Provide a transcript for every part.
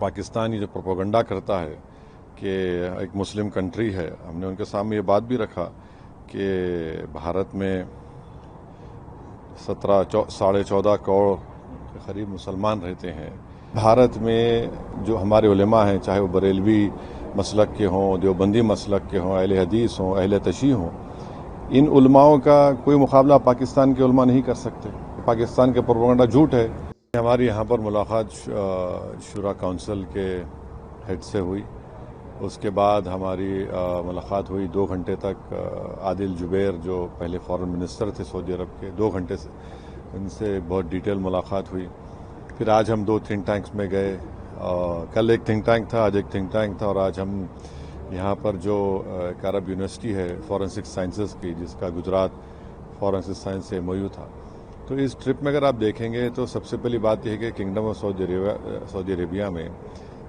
پاکستان یہ جو پروپیگنڈا کرتا ہے کہ ایک مسلم کنٹری ہے، ہم نے ان کے سامنے یہ بات بھی رکھا کہ بھارت میں 14.5 کروڑ کے قریب مسلمان رہتے ہیں۔ بھارت میں جو ہمارے علماء ہیں، چاہے وہ بریلوی مسلک کے ہوں، دیوبندی مسلک کے ہوں، اہل حدیث ہوں، اہل تشیع ہوں، ان علماءوں کا کوئی مقابلہ پاکستان کے علماء نہیں کر سکتے۔ پاکستان کے پروپیگنڈا جھوٹ ہے۔ ہماری یہاں پر ملاقات شورا کونسل کے ہیڈ سے ہوئی، اس کے بعد ہماری ملاقات ہوئی 2 گھنٹے تک عادل جبیر جو پہلے فارن منسٹر تھے سعودی عرب کے، 2 گھنٹے سے ان سے بہت ڈیٹیل ملاقات ہوئی۔ پھر آج ہم 2 تھنک ٹینکس میں گئے، کل ایک تھنک ٹینک تھا، آج ایک تھنک ٹینک تھا، اور آج ہم یہاں پر جو ایک عرب یونیورسٹی ہے فورنسک سائنسز کی، جس کا گجرات فورنسک سائنس سے MOU تھا، تو اس ٹرپ میں اگر آپ دیکھیں گے تو سب سے پہلی بات یہ ہے کہ کنگڈم آف سعودی عربیہ میں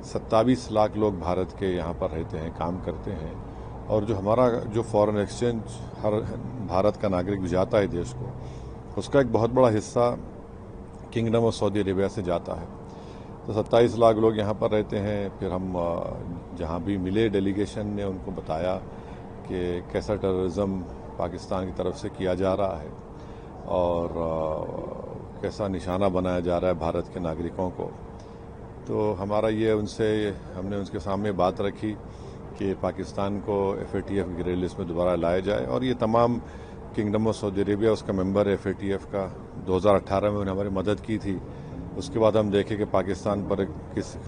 27 لاکھ لوگ بھارت کے یہاں پر رہتے ہیں، کام کرتے ہیں، اور جو ہمارا جو فورن ایکسچینج ہر بھارت کا ناگرک بھی جاتا ہے دیش کو، اس کا ایک بہت بڑا حصہ کنگڈم آف سعودی عربیہ سے جاتا ہے۔ تو 27 لاکھ لوگ یہاں پر رہتے ہیں۔ پھر ہم جہاں بھی ملے ڈیلیگیشن نے ان کو بتایا کہ کیسا ٹیررزم پاکستان کی طرف سے کیا جا رہا ہے اور کیسا نشانہ بنایا جا رہا ہے بھارت کے ناگرکوں کو۔ تو ہمارا یہ ہم نے ان کے سامنے بات رکھی کہ پاکستان کو FATF کی گرے لسٹ میں دوبارہ لایا جائے، اور یہ تمام کنگڈم آف سعودی عربیہ اس کا ممبر ہے FATF کا۔ 2018 میں انہوں نے ہماری مدد کی تھی۔ اس کے بعد ہم دیکھیں کہ پاکستان پر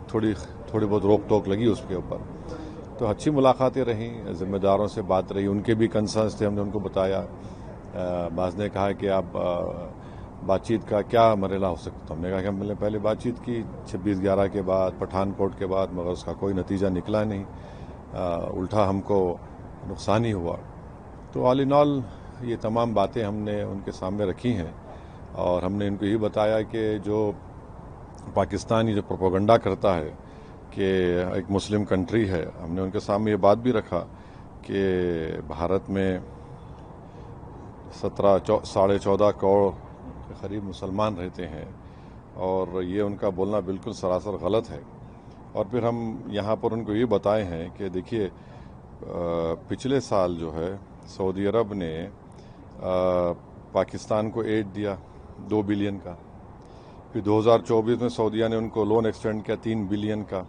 تھوڑی بہت روک ٹوک لگی اس کے اوپر۔ تو اچھی ملاقاتیں رہیں، ذمہ داروں سے بات رہی، ان کے بھی کنسرنس تھے، ہم نے ان کو بتایا۔ بعض نے کہا کہ آپ بات چیت کا کیا مرحلہ ہو سکتا؟ ہم نے کہا کہ ہم نے پہلے بات چیت کی 26/11 کے بعد، پٹھان کوٹ کے بعد، مگر اس کا کوئی نتیجہ نکلا نہیں، الٹا ہم کو نقصان ہی ہوا۔ تو آل ان آل یہ تمام باتیں ہم نے ان کے سامنے رکھی ہیں، اور ہم نے ان کو یہ بتایا کہ جو پاکستان یہ جو پروپیگنڈا کرتا ہے کہ ایک مسلم کنٹری ہے، ہم نے ان کے سامنے یہ بات بھی رکھا کہ بھارت میں 14.5 کروڑ کے قریب مسلمان رہتے ہیں، اور یہ ان کا بولنا بالکل سراسر غلط ہے۔ اور پھر ہم یہاں پر ان کو یہ بتائے ہیں کہ دیکھیے پچھلے سال جو ہے سعودی عرب نے پاکستان کو ایڈ دیا 2 بلین کا، پھر 2024 میں سعودیہ نے ان کو لون ایکسٹینڈ کیا 3 بلین کا۔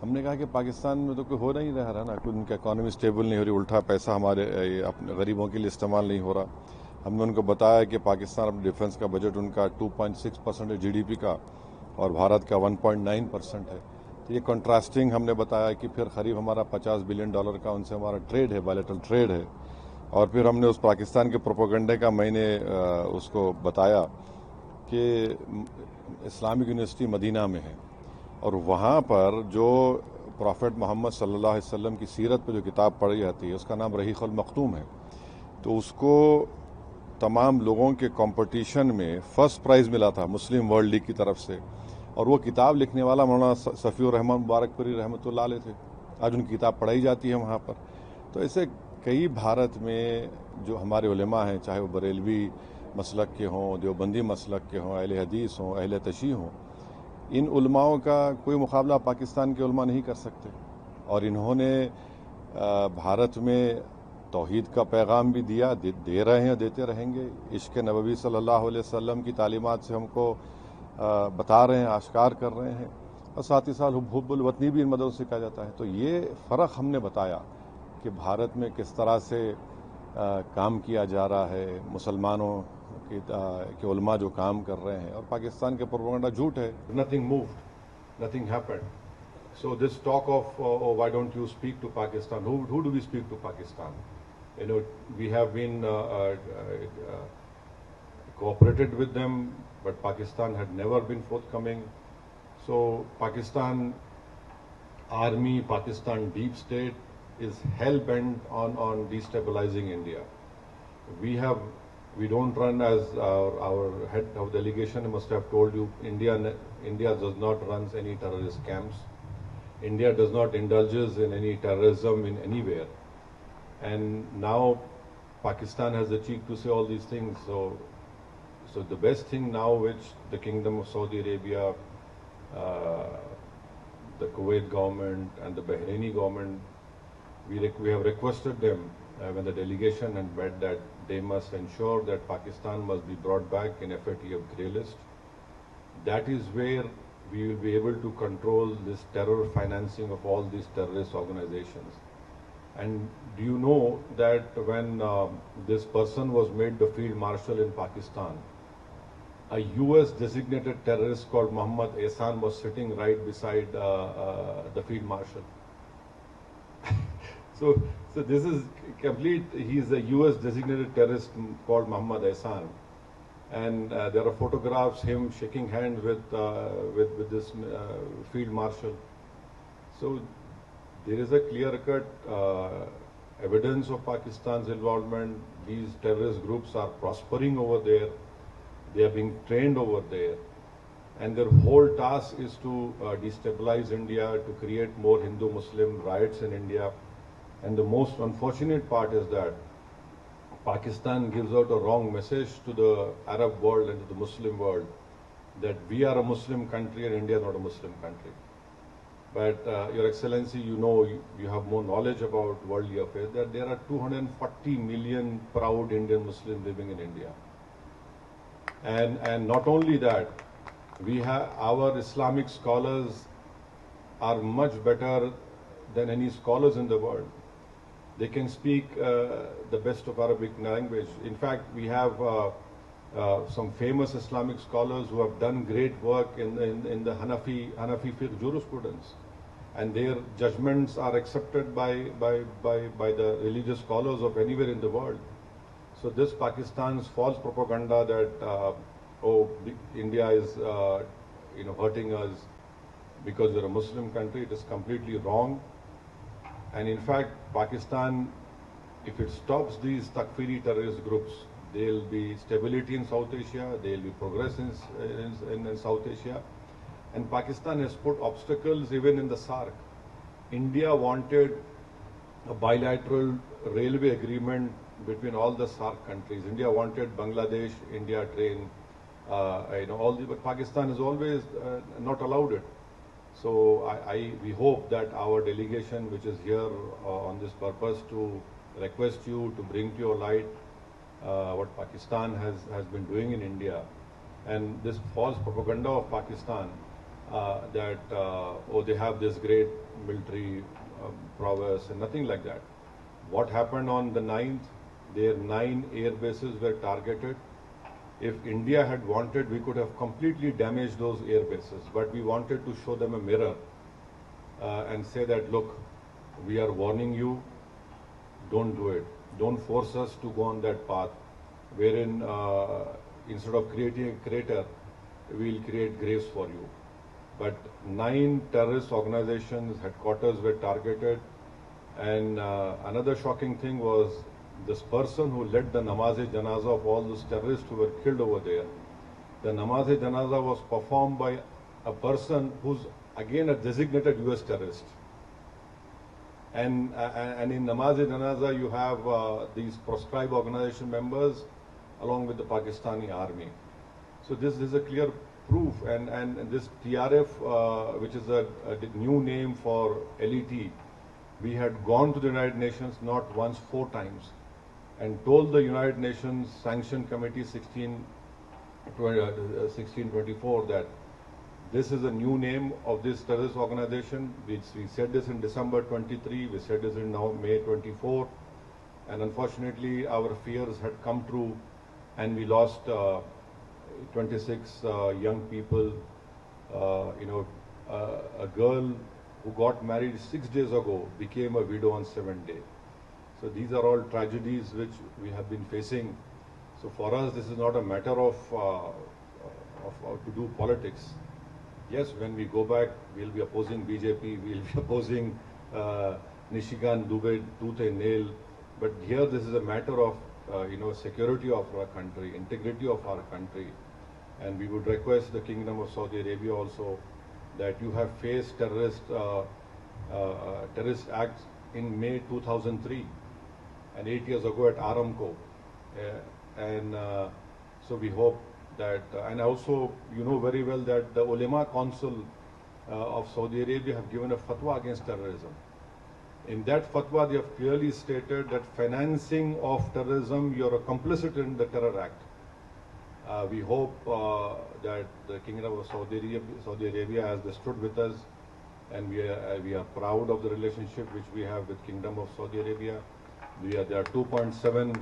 ہم نے کہا کہ پاکستان میں تو کوئی ہو نہیں رہا نا، کوئی ان کی اکانومی اسٹیبل نہیں ہو رہی، الٹا پیسہ ہمارے اپنے غریبوں کے لیے استعمال نہیں ہو رہا۔ ہم نے ان کو بتایا کہ پاکستان اپنے ڈیفنس کا بجٹ ان کا 2.6% ہے GDP کا، اور بھارت کا 1.9% ہے۔ تو یہ کنٹراسٹنگ ہم نے بتایا کہ پھر قریب ہمارا $50 بلین کا ان سے ہمارا ٹریڈ ہے، بائلیٹرل ٹریڈ ہے۔ اور پھر ہم نے اس پاکستان کے پروپیگنڈے کا میں نے اس کو بتایا کہ اسلامک یونیورسٹی مدینہ میں ہے، اور وہاں پر جو پروفٹ محمد صلی اللہ علیہ وسلم کی سیرت پہ جو کتاب پڑھی جاتی ہے اس کا نام رحیق المختوم ہے۔ تو اس کو تمام لوگوں کے کمپٹیشن میں فرسٹ پرائز ملا تھا مسلم ورلڈ لیگ کی طرف سے، اور وہ کتاب لکھنے والا مولانا صفی الرحمان مبارک پوری رحمۃ اللہ علیہ تھے۔ آج ان کی کتاب پڑھائی جاتی ہے وہاں پر۔ تو ایسے کئی بھارت میں جو ہمارے علماء ہیں، چاہے وہ بریلوی مسلک کے ہوں، دیوبندی مسلک کے ہوں، اہل حدیث ہوں، اہل تشیع ہوں، ان علماؤں کا کوئی مقابلہ پاکستان کے علماء نہیں کر سکتے۔ اور انہوں نے بھارت میں توحید کا پیغام بھی دے رہے ہیں، دیتے رہیں گے۔ عشق نبوی صلی اللہ علیہ وسلم کی تعلیمات سے ہم کو بتا رہے ہیں، آشکار کر رہے ہیں، اور ساتھ ہی ساتھ حب الوطنی بھی ان مددوں سے کہا جاتا ہے۔ تو یہ فرق ہم نے بتایا کہ بھارت میں کس طرح سے کام کیا جا رہا ہے، مسلمانوں کے علماء جو کام کر رہے ہیں، اور پاکستان کے پروپیگنڈا جھوٹ ہے۔ Nothing moved, nothing happened. So this talk of oh, why don't you speak to Pakistan? Who do we speak to Pakistan? You know, we have been cooperated with them, but Pakistan had never been forthcoming. So Pakistan Army, Pakistan deep state is hell-bent on destabilizing India. We don't run, as our head of delegation must have told you, India does not run any terrorist camps. India does not indulges in any terrorism in anywhere. And now Pakistan has the cheek to say all these things. So the best thing now which the Kingdom of Saudi Arabia the Kuwait government and the Bahraini government, we have requested them when the delegation had met that they must ensure that Pakistan must be brought back in FATF grey list. That is where we will be able to control this terror financing of all these terrorist organizations. And do you know that when this person was made the field marshal in Pakistan, a US designated terrorist called Muhammad Ehsan was sitting right beside the field marshal. So this is complete. He is a US designated terrorist called Muhammad Ehsan. And there are photographs him shaking hands with this field marshal. So there is a clear-cut evidence of Pakistan's involvement. These terrorist groups are prospering over there. They are being trained over there. And their whole task is to destabilize India, to create more Hindu-Muslim riots in India. And the most unfortunate part is that Pakistan gives out a wrong message to the Arab world and to the Muslim world that we are a Muslim country and India is not a Muslim country. But Your Excellency, you know, you have more knowledge about worldly affairs, that there are 240 million proud Indian Muslims living in India. And not only that, we have our Islamic scholars are much better than any scholars in the world. They can speak the best of Arabic language. In fact, we have some famous Islamic scholars who have done great work in the Hanafi fiqh jurisprudence, and their judgments are accepted by the religious scholars of anywhere in the world. So this Pakistan's false propaganda that India is hurting us because we're a Muslim country, it is completely wrong. And in fact, Pakistan, if it stops these Takfiri terrorist groups, there will be stability in South Asia, there will be progress in South Asia. And Pakistan has put obstacles even in the SAARC. India wanted a bilateral railway agreement between all the SAARC countries. India wanted Bangladesh, India train, but Pakistan has always not allowed it. So we hope that our delegation, which is here on this purpose to request you to bring to your light what Pakistan has been doing in India, and this false propaganda of Pakistan that they have this great military prowess and nothing like that. What happened on the 9th? Their 9 air bases were targeted. If India had wanted, we could have completely damaged those air bases, but we wanted to show them a mirror and say that, look, we are warning you, don't do it. Don't force us to go on that path, wherein instead of creating a crater, we'll create graves for you. But 9 terrorist organizations' headquarters were targeted, and another shocking thing was this person who led the Namaz-e-Janaza of all those terrorists who were killed over there. The Namaz-e-Janaza was performed by a person who's again a designated US terrorist. And in Namaz-e-Janaza you have these proscribed organization members along with the Pakistani army. So this is a clear proof, and this TRF, which is a new name for LET, we had gone to the United Nations not once, 4 times, and told the United Nations Sanction Committee 1624 that this is a new name of this terrorist organization. We said this in December 23, we said this in now May 24, and unfortunately our fears had come true, and we lost 26 young people. A girl who got married 6 days ago became a widow on 7th day. So these are all tragedies which we have been facing. So for us, this is not a matter of to do politics. Yes, when we go back, we'll be opposing BJP, we'll be opposing Nishikant Dubey tooth and nail. But here, this is a matter of security of our country, integrity of our country, and we would request the Kingdom of Saudi Arabia also that you have faced terrorist acts in May 2003 and 8 years ago at Aramco, so we hope that, and also you know very well that the Ulema Council of Saudi Arabia have given a fatwa against terrorism. In that fatwa, they have clearly stated that financing of terrorism, you're a complicit in the Terror Act. We hope that the Kingdom of Saudi Arabia has stood with us, and we are proud of the relationship which we have with Kingdom of Saudi Arabia. There are 2.7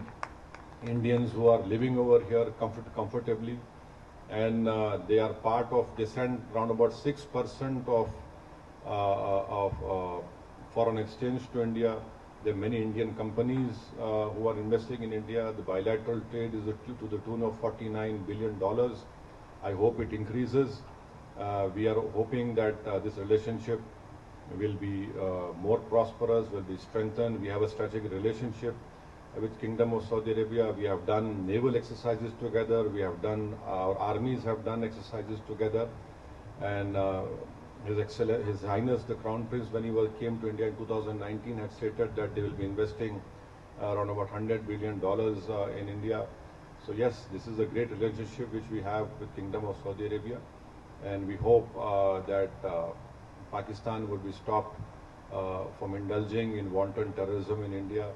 Indians who are living over here comfortably, and they are part of, they send around about 6% of foreign exchange to India. There are many Indian companies who are investing in India. The bilateral trade is to the tune of $49 billion. I hope it increases. We are hoping that this relationship will be more prosperous, will be strengthened. We have a strategic relationship with Kingdom of Saudi Arabia. We have done naval exercises together. Our armies have done exercises together. And His Highness the Crown Prince, when he came to India in 2019, had stated that they will be investing around about $100 billion in India. So yes, this is a great relationship which we have with Kingdom of Saudi Arabia, and we hope that Pakistan would be stopped from indulging in wanton terrorism in India.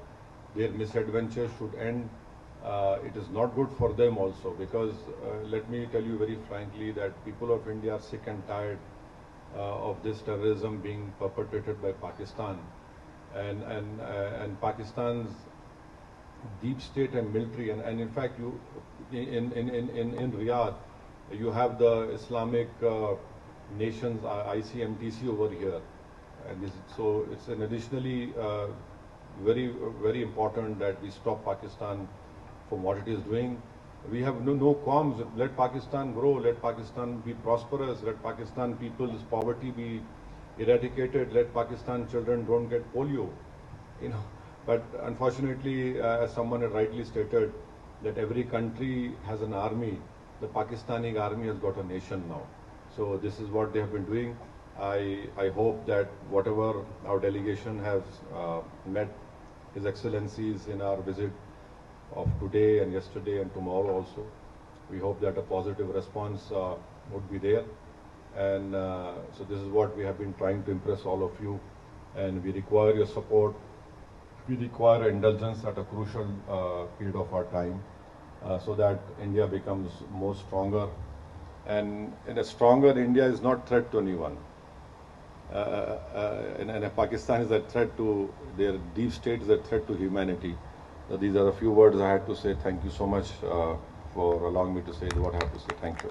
Their misadventure should end. It is not good for them also, because let me tell you very frankly that people of India are sick and tired of this terrorism being perpetrated by Pakistan, and Pakistan's deep state and military, and in fact, in Riyadh, you have the Islamic nations ICMTC over here, and so it's an additionally very important that we stop Pakistan from what it is doing. We have no qualms. Let Pakistan grow. Let Pakistan be prosperous. Let Pakistan people's poverty be eradicated. Let Pakistan children don't get polio. But unfortunately, as someone had rightly stated, that every country has an army. The Pakistani army has got a nation now. So this is what they have been doing. I hope that whatever our delegation has met His Excellencies in our visit of today and yesterday and tomorrow also, we hope that a positive response would be there. And so this is what we have been trying to impress all of you, and we require your support. We require indulgence at a crucial period of our time, so that India becomes more stronger. And in a stronger India is not threat to anyone. And Pakistan is a threat to their deep state, is a threat to humanity. So these are a few words I had to say. Thank you so much for allowing me to say what I have to say. Thank you.